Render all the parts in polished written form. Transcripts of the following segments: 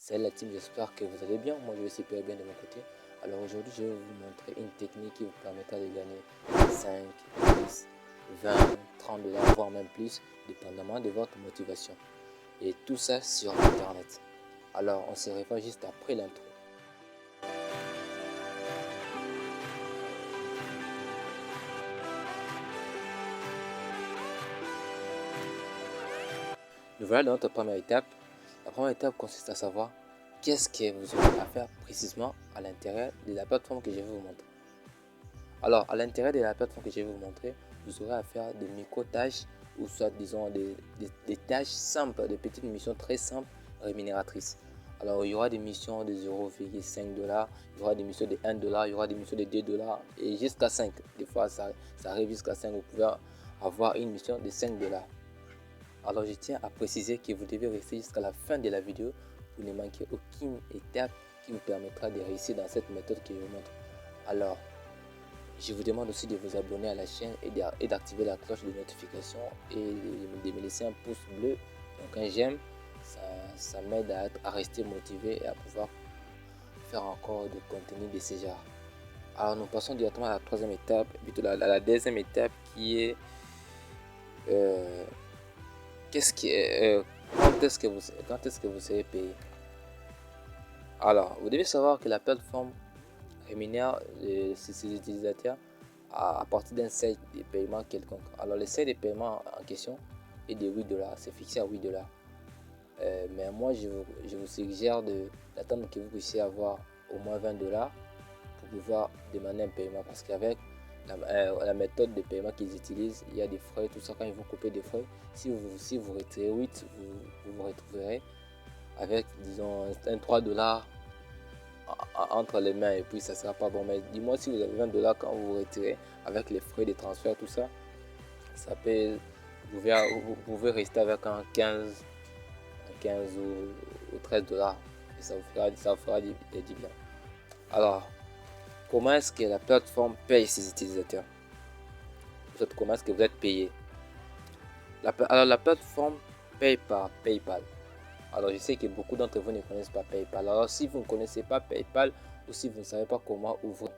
Salut la team, j'espère que vous allez bien. Moi je vais super bien de mon côté. Alors aujourd'hui je vais vous montrer une technique qui vous permettra de gagner 5, 10, 20, 30 dollars, voire même plus, dépendamment de votre motivation. Et tout ça sur internet. Alors on se revoit juste après l'intro. Nous voilà dans notre première étape. La première étape consiste à savoir qu'est-ce que vous aurez à faire précisément à l'intérieur de la plateforme que je vais vous montrer. Alors, à l'intérieur de la plateforme que je vais vous montrer, vous aurez à faire des micro-tâches ou soit disons des tâches simples, des petites missions très simples, rémunératrices. Alors, il y aura des missions de 0,5 dollars, il y aura des missions de 1 dollar, il y aura des missions de 2 dollars et jusqu'à 5. Des fois, ça arrive jusqu'à 5. Vous pouvez avoir une mission de 5 dollars. Alors je tiens à préciser que vous devez rester jusqu'à la fin de la vidéo pour ne manquer aucune étape qui vous permettra de réussir dans cette méthode que je vous montre. Alors, je vous demande aussi de vous abonner à la chaîne et d'activer la cloche de notification et de me laisser un pouce bleu. Donc un j'aime, ça m'aide à rester motivé et à pouvoir faire encore du contenu de ce genre. Alors nous passons directement à la troisième étape, plutôt à la deuxième étape qui est... quand est-ce que vous serez payé? Alors, vous devez savoir que la plateforme rémunère ses utilisateurs à partir d'un seuil de paiement quelconque. Alors, le seuil de paiement en question est de 8 dollars, c'est fixé à 8 dollars. Mais moi, je vous suggère d'attendre que vous puissiez avoir au moins 20 dollars pour pouvoir demander un paiement parce qu'avec la méthode de paiement qu'ils utilisent, il y a des frais, tout ça. Quand ils vont couper des frais, si vous retirez 8, vous vous retrouverez avec, disons, un 3 dollars entre les mains et puis ça sera pas bon. Mais dis-moi, si vous avez 20 dollars quand vous retirez avec les frais de transfert, tout ça, ça peut, vous pouvez rester avec un 15 ou 13 dollars et ça vous fera du bien. Alors, comment est-ce que la plateforme paye ses utilisateurs? Comment est-ce que vous êtes payé? Alors la plateforme paye par PayPal. Alors je sais que beaucoup d'entre vous ne connaissent pas PayPal. Alors si vous ne connaissez pas PayPal ou si vous ne savez pas comment ouvrir,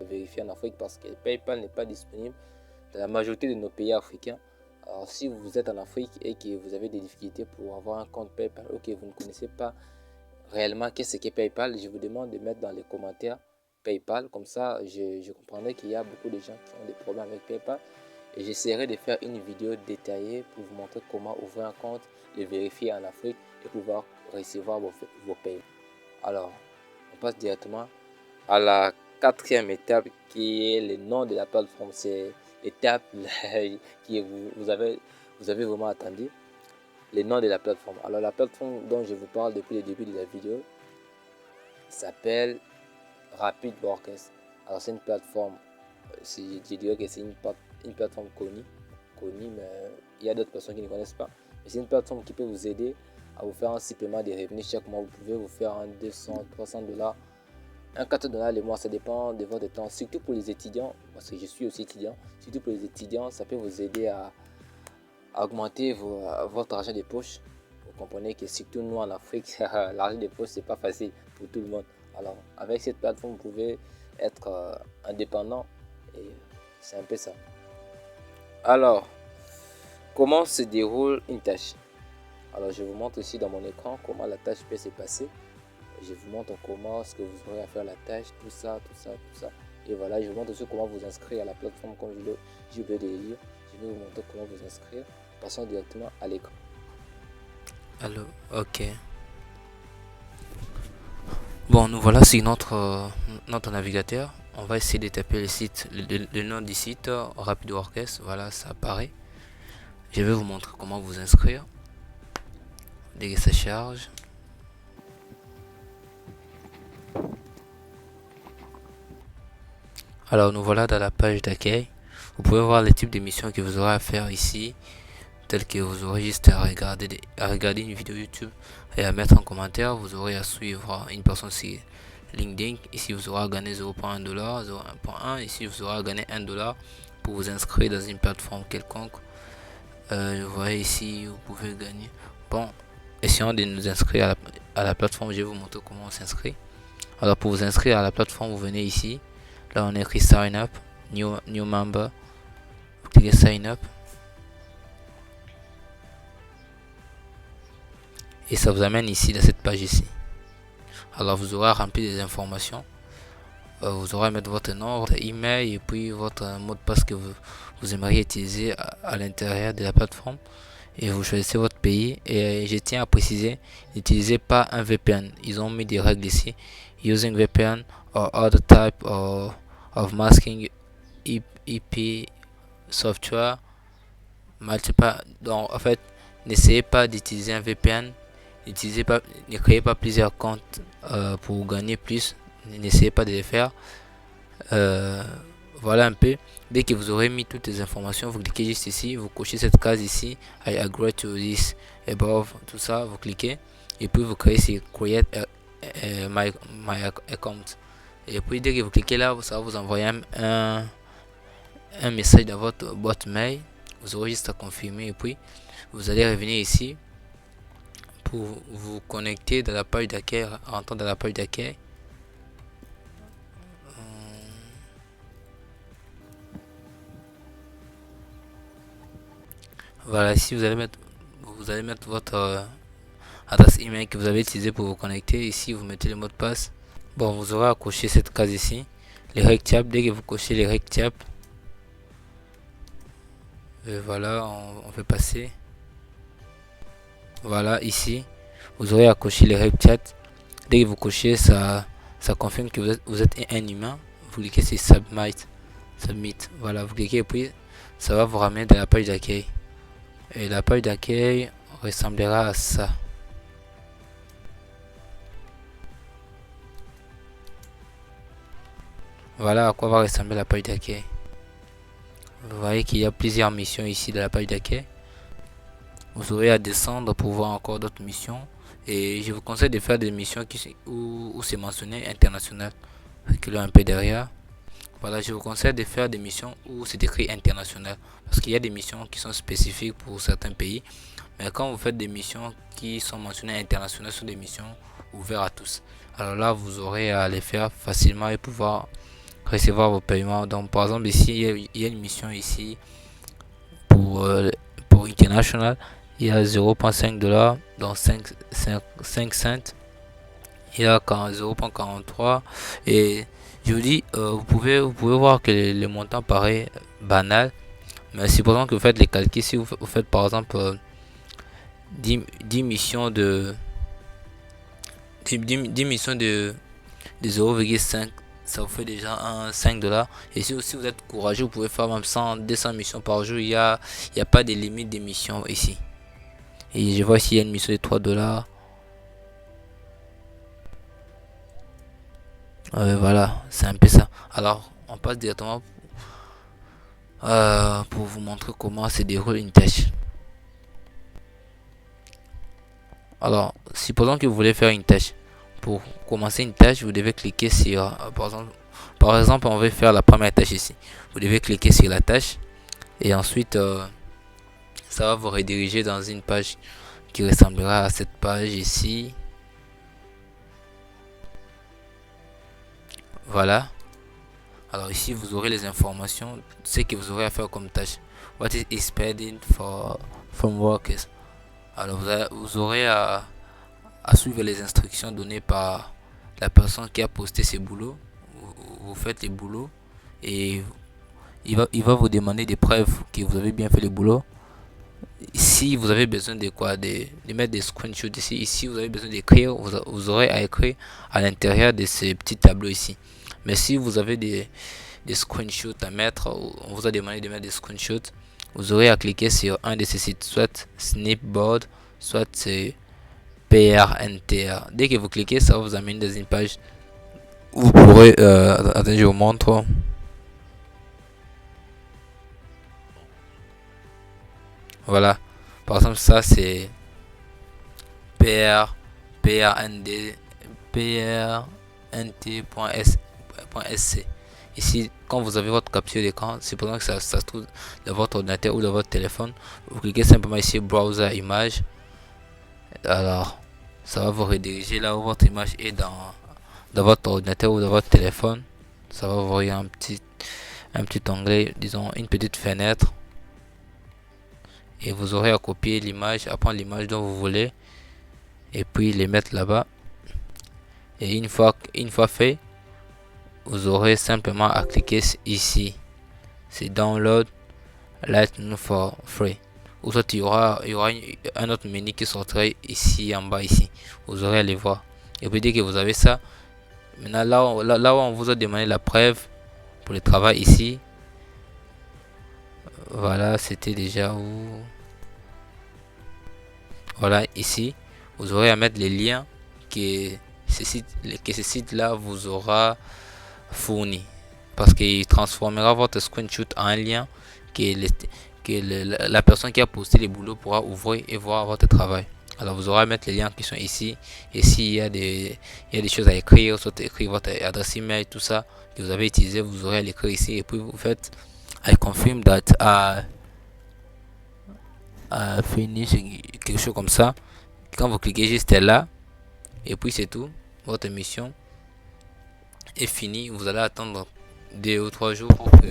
vérifier en Afrique parce que PayPal n'est pas disponible dans la majorité de nos pays africains. Alors si vous êtes en Afrique et que vous avez des difficultés pour avoir un compte PayPal ou que vous ne connaissez pas réellement qu'est-ce que PayPal, je vous demande de mettre dans les commentaires PayPal. Comme ça, je comprendrai qu'il y a beaucoup de gens qui ont des problèmes avec PayPal. Et j'essaierai de faire une vidéo détaillée pour vous montrer comment ouvrir un compte, le vérifier en Afrique et pouvoir recevoir vos paiements. Alors, on passe directement à la quatrième étape qui est le nom de la plateforme. C'est l'étape que vous avez vraiment attendu. Le nom de la plateforme. Alors la plateforme dont je vous parle depuis le début de la vidéo s'appelle Rapid Workers. Alors c'est une plateforme, je dirais que c'est une plateforme connue, mais il y a d'autres personnes qui ne connaissent pas. Mais c'est une plateforme qui peut vous aider à vous faire un supplément de revenus chaque mois. Vous pouvez vous faire un 200, 300 dollars, un 4 dollars le mois, ça dépend de votre temps. Surtout pour les étudiants, parce que je suis aussi étudiant, surtout pour les étudiants, ça peut vous aider à augmenter votre argent de poche. Vous comprenez que surtout nous en Afrique, l'argent de poche c'est pas facile pour tout le monde. Alors avec cette plateforme vous pouvez être indépendant et c'est un peu ça. Alors comment se déroule une tâche? Alors je vous montre ici dans mon écran comment la tâche peut se passer. Je vous montre comment est-ce que vous aurez à faire la tâche, tout ça. Et voilà, je vous montre aussi comment vous inscrire à la plateforme comme j'ai oublié de le dire. Je vais vous montrer comment vous inscrire. Passons directement à l'écran. Alors, ok. Bon, nous voilà sur notre navigateur. On va essayer de taper le site, le nom du site, Rapid Workers. Voilà, ça apparaît. Je vais vous montrer comment vous inscrire. Dès que ça charge. Alors, nous voilà dans la page d'accueil. Vous pouvez voir les types d'émissions que vous aurez à faire ici, telles que vous aurez juste à regarder une vidéo YouTube et à mettre en commentaire. Vous aurez à suivre une personne sur LinkedIn. Ici, vous aurez à gagner 0.1 dollar, 0.1. Ici, vous aurez à gagner 1 dollar pour vous inscrire dans une plateforme quelconque. Vous voyez ici, vous pouvez gagner. Bon, essayons de nous inscrire à la plateforme, je vais vous montrer comment on s'inscrit. Alors pour vous inscrire à la plateforme, vous venez ici. Là on écrit sign up, new member. Vous cliquez sign up. Et ça vous amène ici dans cette page ici. Alors vous aurez rempli des informations. Vous aurez à mettre votre nom, votre email et puis votre mot de passe que vous aimeriez utiliser à l'intérieur de la plateforme. Et vous choisissez votre pays. Et je tiens à préciser, n'utilisez pas un VPN. Ils ont mis des règles ici. Using VPN or other type of masking IP software multiple. Donc en fait, n'essayez pas d'utiliser un VPN. Ne créez pas plusieurs comptes pour gagner plus. N'essayez pas de les faire. Voilà un peu. Dès que vous aurez mis toutes les informations, vous cliquez juste ici, vous cochez cette case ici, I agree to this above, tout ça, vous cliquez et puis vous créez ici create my account. Et puis dès que vous cliquez là, ça va vous envoyer un message dans votre boîte mail. Vous aurez juste à confirmer et puis vous allez revenir ici pour vous connecter dans la page d'accueil, rentrer dans la page d'accueil. Voilà, ici vous allez mettre votre adresse email que vous avez utilisé pour vous connecter. Ici vous mettez le mot de passe. Bon, vous aurez à cocher cette case ici, les rectiap. Dès que vous cochez les rectiap, voilà, on fait passer. Voilà, ici vous aurez à cocher les rectiap. Dès que vous cochez, ça confirme que vous êtes un humain. Vous cliquez sur submit. Voilà, vous cliquez et puis ça va vous ramener dans la page d'accueil. Et la page d'accueil ressemblera à ça. Voilà à quoi va ressembler la page d'accueil. Vous voyez qu'il y a plusieurs missions ici de la page d'accueil. Vous aurez à descendre pour voir encore d'autres missions. Et je vous conseille de faire des missions où c'est mentionné international. Reculez un peu derrière. Voilà, je vous conseille de faire des missions où c'est écrit international. Parce qu'il y a des missions qui sont spécifiques pour certains pays. Mais quand vous faites des missions qui sont mentionnées internationales, ce sont des missions ouvertes à tous. Alors là, vous aurez à les faire facilement et pouvoir recevoir vos paiements. Donc par exemple ici, il y a une mission ici pour international. Il y a 0.5$, donc 5 cents. Il y a 0.43 et je vous dis, vous pouvez voir que le montant paraît banal, mais supposons que vous faites les calculs. Si vous faites par exemple 10 missions de 0,5, ça vous fait déjà un 5$. Et si aussi vous êtes courageux, vous pouvez faire même 100, 200 missions par jour. Il y a pas de limite des missions ici. Et je vois ici il y a une mission de 3$. Voilà, c'est un peu ça. Alors on passe directement pour vous montrer comment se déroule une tâche. Alors supposons que vous voulez faire une tâche. Pour commencer une tâche, vous devez cliquer sur par exemple on veut faire la première tâche ici. Vous devez cliquer sur la tâche et ensuite ça va vous rediriger dans une page qui ressemblera à cette page ici. Voilà. Alors ici vous aurez les informations, ce que vous aurez à faire comme tâche. What is expected from workers. Alors vous aurez à suivre les instructions données par la personne qui a posté ses boulots. Vous faites les boulots et il va vous demander des preuves que vous avez bien fait le boulot. Si vous avez besoin de mettre des screenshots ici. Ici vous avez besoin d'écrire, vous aurez à écrire à l'intérieur de ces petits tableaux ici. Mais si vous avez des screenshots à mettre, on vous a demandé de mettre des screenshots, vous aurez à cliquer sur un de ces sites, soit Snipboard, soit c'est PRNTR. Dès que vous cliquez, ça va vous amener dans une page où vous pourrez attendez, je vous montre. Voilà, par exemple ça c'est prnt.sc. Ici quand vous avez votre capture d'écran, c'est pendant que ça se trouve dans votre ordinateur ou dans votre téléphone, vous cliquez simplement ici browser image. Alors ça va vous rediriger là où votre image est dans votre ordinateur ou dans votre téléphone. Ça va vous ouvrir un petit onglet, disons une petite fenêtre, et vous aurez à copier l'image, à prendre l'image dont vous voulez et puis les mettre là-bas. Et une fois fait, vous aurez simplement à cliquer ici, c'est Download Lightroom for Free, ou soit il y aura un autre menu qui sortira ici en bas ici, vous aurez à les voir. Et puis dès que vous avez ça, maintenant là où on vous a demandé la preuve pour le travail ici, voilà, c'était déjà où, voilà, ici vous aurez à mettre les liens que ce site là vous aura fourni, parce qu'il transformera votre screenshot en un lien que la personne qui a posté les boulots pourra ouvrir et voir votre travail. Alors vous aurez à mettre les liens qui sont ici, et s'il y a des choses à écrire, soit écrire votre adresse email, tout ça que vous avez utilisé, vous aurez à l'écrire ici, et puis vous faites I confirm that finish, quelque chose comme ça. Quand vous cliquez juste là, et puis c'est tout, votre mission est finie. Vous allez attendre 2 ou 3 jours pour que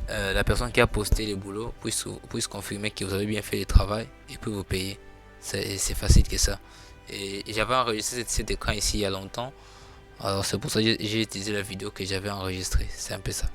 la personne qui a posté les boulots puisse confirmer que vous avez bien fait le travail et puis vous payer. C'est facile que ça. Et j'avais enregistré cet écran ici il y a longtemps, alors c'est pour ça que j'ai utilisé la vidéo que j'avais enregistrée. C'est un peu ça.